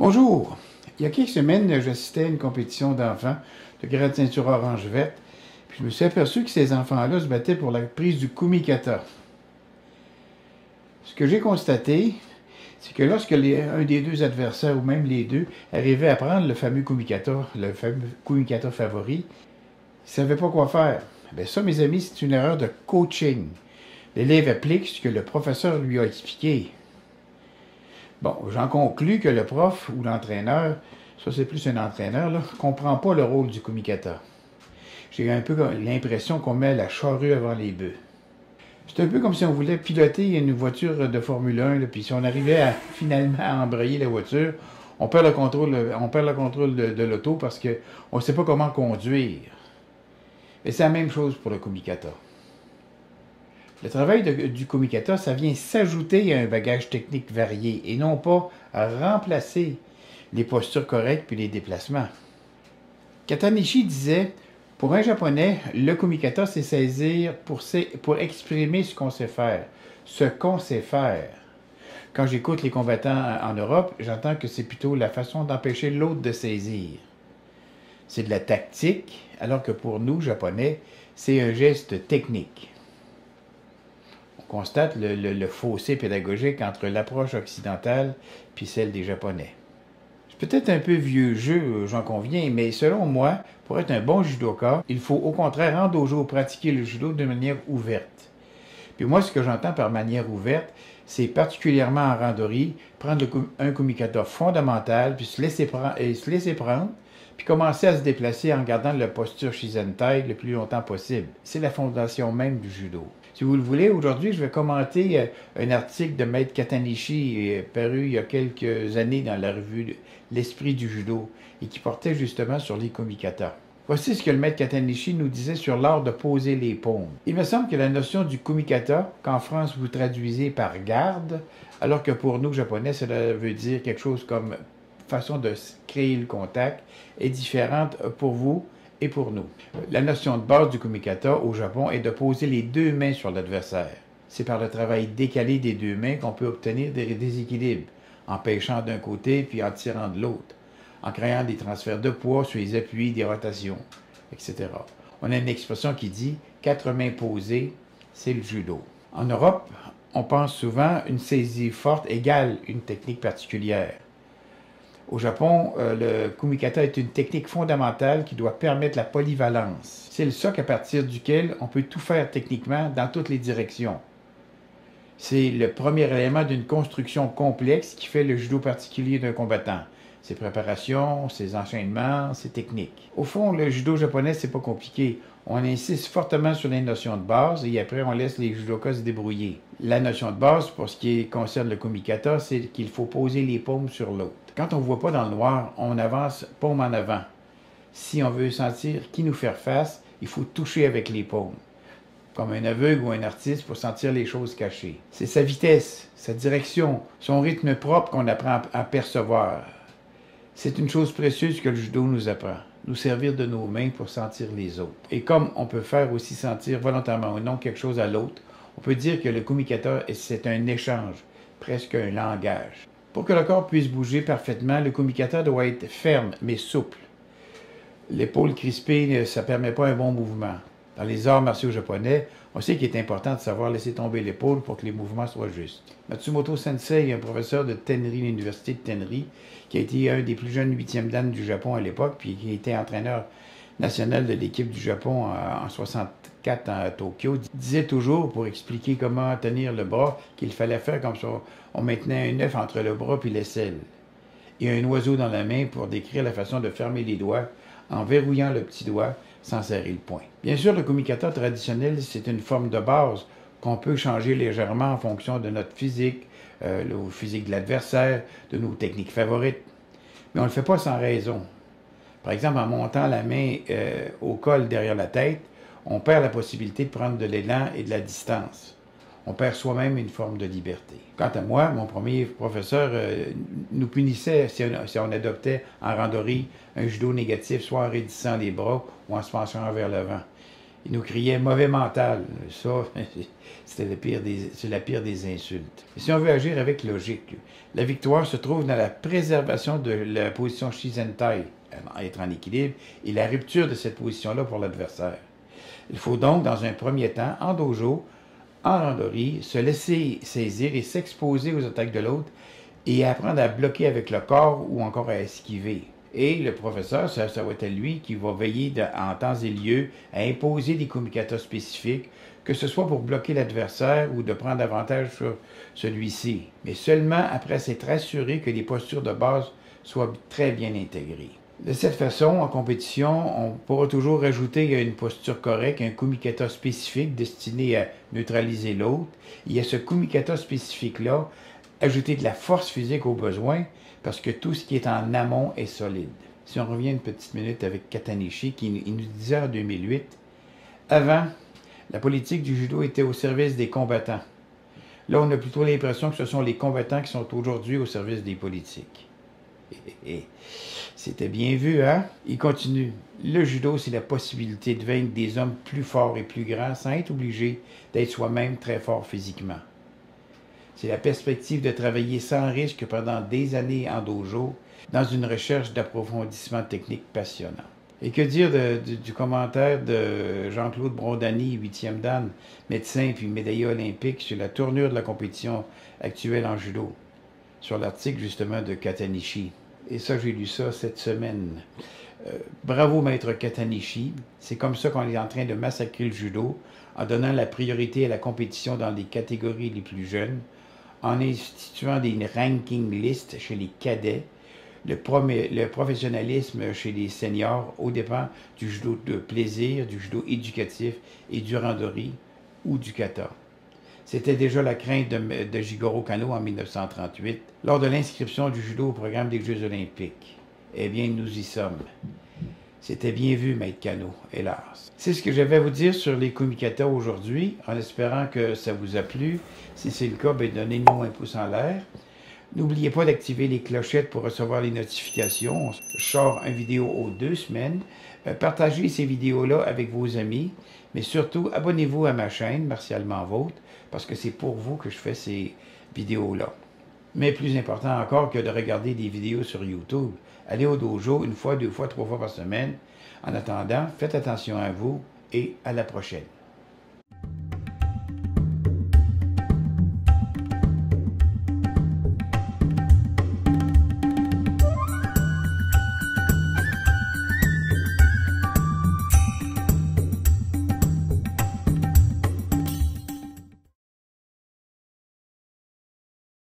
Bonjour! Il y a quelques semaines, j'assistais à une compétition d'enfants de grade ceinture orange-verte, puis je me suis aperçu que ces enfants-là se battaient pour la prise du kumikata. Ce que j'ai constaté, c'est que lorsque un des deux adversaires, ou même les deux, arrivait à prendre le fameux kumikata favori, ils ne savaient pas quoi faire. Bien, ça, mes amis, c'est une erreur de coaching. L'élève applique ce que le professeur lui a expliqué. Bon, j'en conclus que le prof ou l'entraîneur, ça c'est plus un entraîneur, ne comprend pas le rôle du kumikata. J'ai un peu l'impression qu'on met la charrue avant les bœufs. C'est un peu comme si on voulait piloter une voiture de Formule 1, là, puis si on arrivait finalement à embrayer la voiture, on perd le contrôle de l'auto parce qu'on ne sait pas comment conduire. Et c'est la même chose pour le kumikata. Le travail du kumikata, ça vient s'ajouter à un bagage technique varié et non pas à remplacer les postures correctes puis les déplacements. Katanishi disait, pour un japonais, le kumikata, c'est saisir pour exprimer ce qu'on sait faire. Ce qu'on sait faire. Quand j'écoute les combattants en Europe, j'entends que c'est plutôt la façon d'empêcher l'autre de saisir. C'est de la tactique, alors que pour nous, Japonais, c'est un geste technique. On constate le fossé pédagogique entre l'approche occidentale puis celle des Japonais. C'est peut-être un peu vieux jeu, j'en conviens, mais selon moi, pour être un bon judoka, il faut au contraire en dojo pratiquer le judo de manière ouverte. Puis moi, ce que j'entends par manière ouverte, c'est particulièrement en randori, prendre un kumikata fondamental, puis se laisser prendre, puis commencer à se déplacer en gardant la posture Shizentai le plus longtemps possible. C'est la fondation même du judo. Si vous le voulez, aujourd'hui, je vais commenter un article de Maître Katanishi paru il y a quelques années dans la revue L'Esprit du judo et qui portait justement sur les kumikata. Voici ce que le Maître Katanishi nous disait sur l'art de poser les paumes. Il me semble que la notion du kumikata, qu'en France vous traduisez par garde, alors que pour nous, Japonais, cela veut dire quelque chose comme façon de créer le contact, est différente pour vous et pour nous. La notion de base du kumikata au Japon est de poser les deux mains sur l'adversaire. C'est par le travail décalé des deux mains qu'on peut obtenir des déséquilibres, en pêchant d'un côté puis en tirant de l'autre, en créant des transferts de poids sur les appuis, des rotations, etc. On a une expression qui dit « quatre mains posées, c'est le judo ». En Europe, on pense souvent une saisie forte égale une technique particulière. Au Japon, le kumikata est une technique fondamentale qui doit permettre la polyvalence. C'est le socle à partir duquel on peut tout faire techniquement dans toutes les directions. C'est le premier élément d'une construction complexe qui fait le judo particulier d'un combattant. Ses préparations, ses enchaînements, ses techniques. Au fond, le judo japonais, c'est pas compliqué. On insiste fortement sur les notions de base et après on laisse les judokas se débrouiller. La notion de base, pour ce qui concerne le kumikata, c'est qu'il faut poser les paumes sur l'autre. Quand on ne voit pas dans le noir, on avance paume en avant. Si on veut sentir qui nous fait face, il faut toucher avec les paumes. Comme un aveugle ou un artiste pour sentir les choses cachées. C'est sa vitesse, sa direction, son rythme propre qu'on apprend à percevoir. C'est une chose précieuse que le judo nous apprend. Nous servir de nos mains pour sentir les autres. Et comme on peut faire aussi sentir volontairement ou non quelque chose à l'autre, on peut dire que le kumikata, c'est un échange, presque un langage. Pour que le corps puisse bouger parfaitement, le kumikata doit être ferme mais souple. L'épaule crispée, ça ne permet pas un bon mouvement. Dans les arts martiaux japonais, on sait qu'il est important de savoir laisser tomber l'épaule pour que les mouvements soient justes. Matsumoto Sensei, un professeur de Tenri, l'université de Tenri, qui a été un des plus jeunes 8e dan du Japon à l'époque, puis qui était entraîneur national de l'équipe du Japon en 1964 à Tokyo, disait toujours, pour expliquer comment tenir le bras, qu'il fallait faire comme ça. On maintenait un œuf entre le bras et l'aisselle, et un oiseau dans la main pour décrire la façon de fermer les doigts en verrouillant le petit doigt sans serrer le poing. Bien sûr, le kumikata traditionnel, c'est une forme de base qu'on peut changer légèrement en fonction de notre physique, le physique de l'adversaire, de nos techniques favorites. Mais on ne le fait pas sans raison. Par exemple, en montant la main au col derrière la tête, on perd la possibilité de prendre de l'élan et de la distance. On perd soi-même une forme de liberté. Quant à moi, mon premier professeur nous punissait si on adoptait en randori un judo négatif, soit en raidissant les bras ou en se penchant vers l'avant. Il nous criait mauvais mental. Ça, c'est la pire des insultes. Et si on veut agir avec logique, la victoire se trouve dans la préservation de la position Shizentai, être en équilibre, et la rupture de cette position-là pour l'adversaire. Il faut donc, dans un premier temps, en dojo, en randori, se laisser saisir et s'exposer aux attaques de l'autre et apprendre à bloquer avec le corps ou encore à esquiver. Et le professeur, ça va être lui qui va veiller en temps et lieu à imposer des kumikata spécifiques, que ce soit pour bloquer l'adversaire ou de prendre avantage sur celui-ci, mais seulement après s'être assuré que les postures de base soient très bien intégrées. De cette façon, en compétition, on pourra toujours rajouter une posture correcte, un kumikata spécifique destiné à neutraliser l'autre, et à ce kumikata spécifique-là, ajouter de la force physique au besoin, parce que tout ce qui est en amont est solide. Si on revient une petite minute avec Katanishi, qui nous disait en 2008, « Avant, la politique du judo était au service des combattants. Là, on a plutôt l'impression que ce sont les combattants qui sont aujourd'hui au service des politiques. » C'était bien vu, hein? Il continue. Le judo, c'est la possibilité de vaincre des hommes plus forts et plus grands sans être obligé d'être soi-même très fort physiquement. C'est la perspective de travailler sans risque pendant des années en dojo dans une recherche d'approfondissement technique passionnant. Et que dire du commentaire de Jean-Claude Brondani, 8e dan, médecin puis médaillé olympique sur la tournure de la compétition actuelle en judo, sur l'article justement de Katanishi. Et ça, j'ai lu ça cette semaine. Bravo, maître Katanishi. C'est comme ça qu'on est en train de massacrer le judo, en donnant la priorité à la compétition dans les catégories les plus jeunes, en instituant des ranking lists chez les cadets, le professionnalisme chez les seniors aux dépens du judo de plaisir, du judo éducatif et du randori ou du kata. C'était déjà la crainte de Jigoro Kano en 1938, lors de l'inscription du judo au programme des Jeux olympiques. Eh bien, nous y sommes. C'était bien vu, Maître Kano, hélas. C'est ce que j'avais à vous dire sur les kumikata aujourd'hui, en espérant que ça vous a plu. Si c'est le cas, donnez-nous un pouce en l'air. N'oubliez pas d'activer les clochettes pour recevoir les notifications. Je sors une vidéo aux 2 semaines. Partagez ces vidéos-là avec vos amis, mais surtout, abonnez-vous à ma chaîne, Martialement Vôtre, parce que c'est pour vous que je fais ces vidéos-là. Mais plus important encore que de regarder des vidéos sur YouTube, allez au dojo 1 fois, 2 fois, 3 fois par semaine. En attendant, faites attention à vous et à la prochaine.